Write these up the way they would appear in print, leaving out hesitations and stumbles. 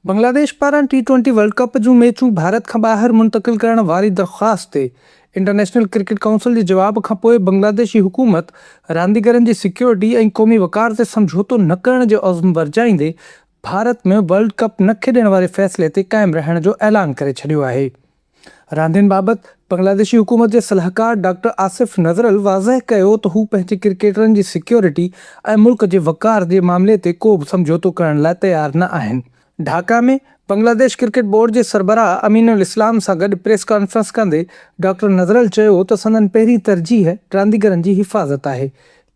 बांग्लादेश पारां T20 world कप जूं मैचूं भारत खां ॿाहिरि मुंतक़िल करण वारी दरख़्वास्त ते इंटरनेशनल क्रिकेट काउंसिल जे जवाब खां पोइ बांग्लादेशी हुकूमत रांदीगरनि जी सिक्योरिटी ऐं क़ौमी वक़ार ते समझौतो न करण जो अज़्म वरजाईंदे भारत में वर्ल्ड कप न खेॾण वारे फ़ैसिले ते क़ाइमु रहण जो ऐलान करे छॾियो आहे। रांदियुनि बाबति बांग्लादेशी हुकूमत जे सलाहकार डॉक्टर आसिफ नज़रल वाज़ह कयो त हू पंहिंजे क्रिकेटरनि जी सिक्योरिटी ऐं मुल्क जे वक़ार जे मामले ते को बि समझौतो करण लाइ तयारु न आहिनि। ढाका में बांग्लादेश क्रिकेट बोर्ड जे सरबराह अमीनुल इस्लाम सां गॾु प्रेस कॉन्फ्रेंस कंदे डॉक्टर नज़रल चयो त संदनि पहिरीं तरजीह रांदीगरनि जी हिफ़ाज़त आहे।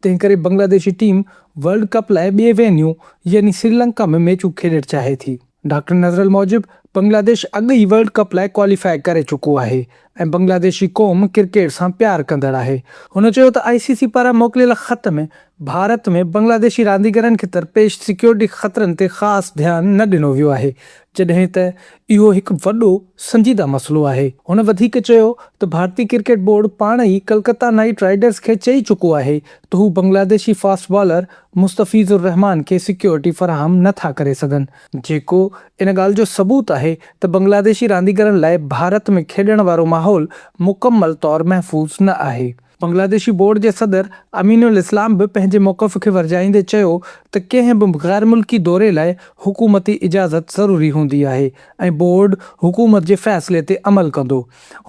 तंहिं करे बांग्लादेशी टीम वर्ल्ड कप लाइ ॿिए वेन्यू यानी श्रीलंका में मैचूं खेॾणु चाहे थी। डॉक्टर नज़रल मूजिबि बांग्लादेश अॻु ई वर्ल्ड कप लाइ क्वालिफाई करे चुको आहे ऐं बांग्लादेशी क़ौम क्रिकेट सां प्यारु कंदड़ आहे। हुन चयो त ICC पारां मोकिलियल ख़त में भारत में बांग्लादेशी रांदीगरनि खे दरपेश सिक्योरिटी ख़तरनि ते ख़ासि ध्यानु न ॾिनो वियो आहे, जॾहिं त इहो हिकु वॾो संजीदा मसइलो आहे। हुन वधीक चयो त भारतीय क्रिकेट बोर्ड पाण ई कलकत्ता नाइट राइडर्स खे चई चुको आहे त हू बांग्लादेशी फास्ट बॉलर मुस्तफ़िज़ुर रहमान खे सिक्योरिटी फ़राहम नथा करे सघनि, जेको इन ॻाल्हि जो सबूत आहे त बांग्लादेशी रांदीगरनि लाइ भारत में खेॾण वारो माहौल मुकमल तौरु महफ़ूज़ न आहे। बांग्लादेशी बोर्ड जे सदर अमीनुल इस्लाम बि पंहिंजे मौक़िफ़ खे वरजाईंदे चयो त कंहिं बि ग़ैर मुल्की दौरे लाइ हुकूमती इजाज़त ज़रूरी हूंदी आहे ऐं बोर्ड हुकूमत जे फ़ैसिले ते अमल कंदो।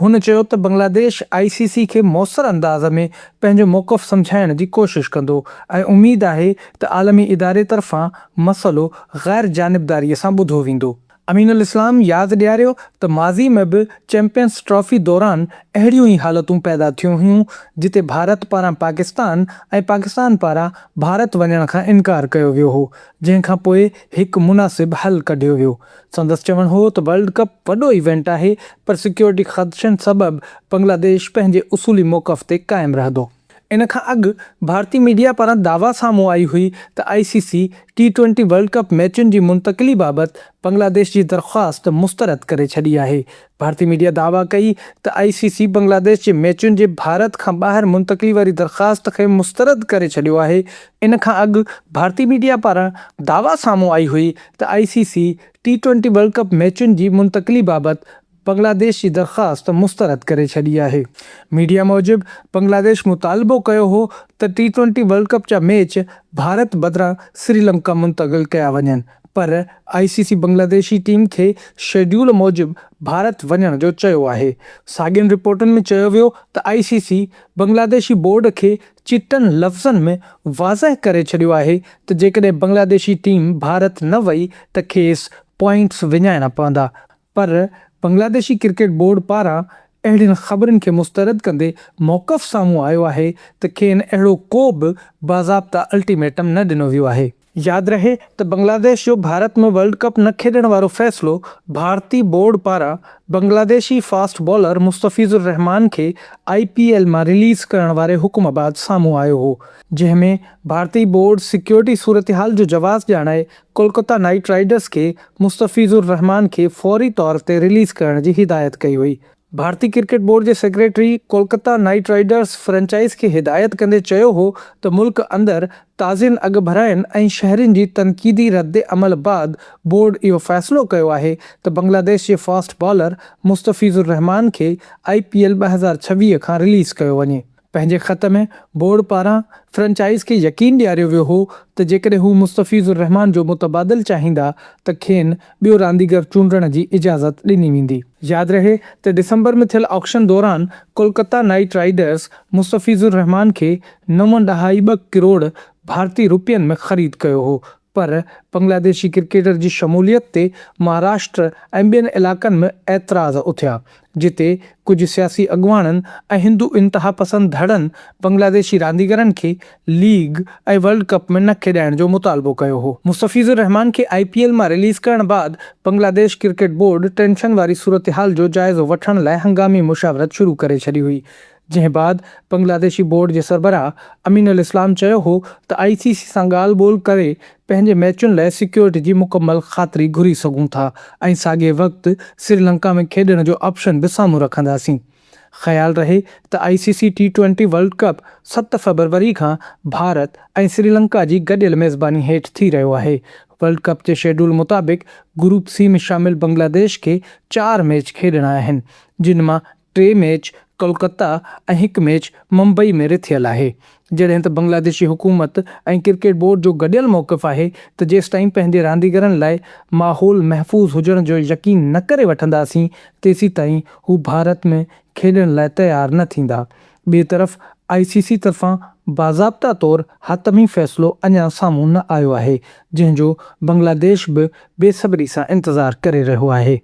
हुन चयो त बांग्लादेश ICC खे मौसर अंदाज़ में पंहिंजो मौक़िफ़ सम्झाइण जी कोशिश कंदो ऐं उमेद आहे त आलमी इदारे तरफ़ां मसइलो ग़ैर जानिबदारीअ सां ॿुधो वेंदो। अमीनुल इस्लाम यादि ॾियारियो त माज़ी में बि चैंपियंस ट्रॉफी दौरान अहिड़ियूं ई हालतूं पैदा थियूं हुयूं जिते भारत पारां पाकिस्तान ऐं पाकिस्तान पारां भारत वञण खां इनकार कयो वियो हो, जंहिंखां पोइ हिकु मुनासिब हल कढियो वियो। संदसि चवणु हो त वर्ल्ड कप वॾो इवेंट आहे, पर सिक्योरिटी ख़दशनि सबबि बांग्लादेश पंहिंजे उसूली मौक़िफ़ ते क़ाइमु रहंदो। इन खां अॻु भारतीय मीडिया पारां दावा साम्हूं आई हुई त ICC T20 वर्ल्ड कप मैचुनि जी मुंतक़िली बाबति बांग्लादेश जी दरख़्वास्त मुस्तरद करे छॾी आहे। भारतीय मीडिया दावा कई त ICC बांग्लादेश जे मैचुनि जे भारत खां ॿाहिरि मुंतक़िली वारी दरख़्वास्त खे मुस्तरद करे छॾियो आहे। इन खां अॻु भारतीय मीडिया पारां दावा साम्हूं आई हुई त ICC T20 वर्ल्ड कप मैचुनि जी मुंतक़िली बाबति बांग्लादेश जी दरख़्वास्त मुस्तरद करे छॾी आहे। मीडिया मूजिबि बांग्लादेश मुतालबो कयो हो त T20 वर्ल्ड कप जा मैच भारत बदिरां श्रीलंका मुंतक़िल कया वञनि, पर ICC बांग्लादेशी टीम खे शेड्यूल मूजिबि भारत वञण जो चयो आहे। साॻियुनि रिपोर्टुनि में चयो वियो त ICC बांग्लादेशी बोर्ड खे चिटनि लफ़्ज़नि में वाज़ह करे छॾियो आहे त जेकॾहिं बांग्लादेशी टीम भारत न वई त खेसि पॉइंट्स विञाइणा पवंदा, पर बांग्लादेशी क्रिकेट बोर्ड पारां अहिड़ियुनि ख़बरुनि खे मुस्तरद कंदे मौक़िफ़ साम्हूं आयो आहे त खेनि अहिड़ो को बि बाज़ाब्ता अल्टीमेटम न ॾिनो वियो आहे। यादि रहे त बांग्लादेश जो भारत में वर्ल्ड कप न खेॾण वारो फ़ैसिलो भारतीय बोर्ड पारां बांग्लादेशी फास्ट बॉलर मुस्तफ़िज़ुर रहमान खे IPL मां रिलीज़ करण वारे हुकुम बाबति साम्हूं आयो हो, जंहिंमें भारतीय बोर्ड सिक्योरिटी सूरतहाल जो जवाज़ ॼाणाए कोलकाता नाइट राइडर्स खे मुस्तफ़िज़ुर रहमान खे फ़ौरी तौर ते रिलीज़ करण जी हिदायत कई हुई। भारतीय क्रिकेट बोर्ड जे secretary Kolkata Knight Riders franchise खे हिदायत कंदे चयो हो त मुल्क अंदरि ताज़ियुनि अघु भराइनि ऐं शहरियुनि जी तनक़ीदी रद्द अमल बाबति बोर्ड इहो फ़ैसिलो कयो आहे त बांग्लादेश जे फास्ट बॉलर मुस्तफ़िज़ुर रहमान खे IPL 2026 खां रिलीज़ कयो वञे। पंहिंजे ख़त में बोर्ड पारां फ्रेंचाइज़ खे यकीन ॾियारियो वियो हो त जेकॾहिं हू मुस्तफ़िज़ुर रहमान जो मुतबादिल चाहींदा त खेनि ॿियो रांदीगर चूंडण जी इजाज़त ॾिनी वेंदी। यादि रहे त दिसंबर में थियल ऑक्शन दौरान कोलकाता नाइट राइडर्स मुस्तफ़िज़ुर रहमान खे 9.2 करोड़ भारतीय रुपयनि में ख़रीद कयो हो, पर बांग्लादेशी क्रिकेटर जी शमूलियत ते महाराष्ट्र ऐं ॿियनि इलाक़नि में एतिराज़ उथिया, जिते कुझु सियासी अॻुवाणनि ऐं हिंदू इंतिहा पसंद धड़नि बांग्लादेशी रांदीगरनि खे लीग ऐं वर्ल्ड कप में न खेॾाइण जो मुतालबो कयो हो। मुस्तफ़िज़ुर रहमान खे IPL मां रिलीज़ करण बादि बांग्लादेश क्रिकेट बोर्ड टेंशन वारी सूरतहाल जो जाइज़ो वठण लाइ हंगामी मुशावरत शुरू करे छॾी हुई, जंहिं बादि बांग्लादेशी बोर्ड जे सरबराह अमीनुल इस्लाम चयो हो त ICC सां ॻाल्हि ॿोल करे पंहिंजे मैचुनि लाइ सिक्योरिटी जी मुकमल ख़ातिरी घुरी सघूं था ऐं साॻिए वक़्तु श्रीलंका में खेॾण जो ऑप्शन बि साम्हूं रखंदासीं। ख़्यालु रहे त ICC T20 वर्ल्ड कप 7 फरवरी खां भारत ऐं श्रीलंका जी गॾियल मेज़बानी हेठि थी रहियो आहे। वर्ल्ड कप जे शेड्यूल मुताबिक़ ग्रुप सी में शामिल बांग्लादेश खे 4 मैच खेॾणा आहिनि, जिन मां 3 मैच कोलकाता ऐं 1 मैच मुंबई में रिथियल आहे। जॾहिं त बांग्लादेशी हुकूमत ऐं क्रिकेट बोर्ड जो गॾियल मौक़िफ़ आहे त जेसिताईं पंहिंजे रांदीगरनि लाइ माहौल महफ़ूज़ हुजण जो यकीन न करे वठंदासीं, तेसीं ताईं हू भारत में खेॾण लाइ तयारु न थींदा। ॿिए तरफ़ ICC तरफ़ां बाज़ाब्ता तौरु हातमी फ़ैसिलो अञा साम्हूं न आयो आहे, जंहिंजो बांग्लादेश बि बेसब्री सां इंतज़ारु करे रहियो आहे।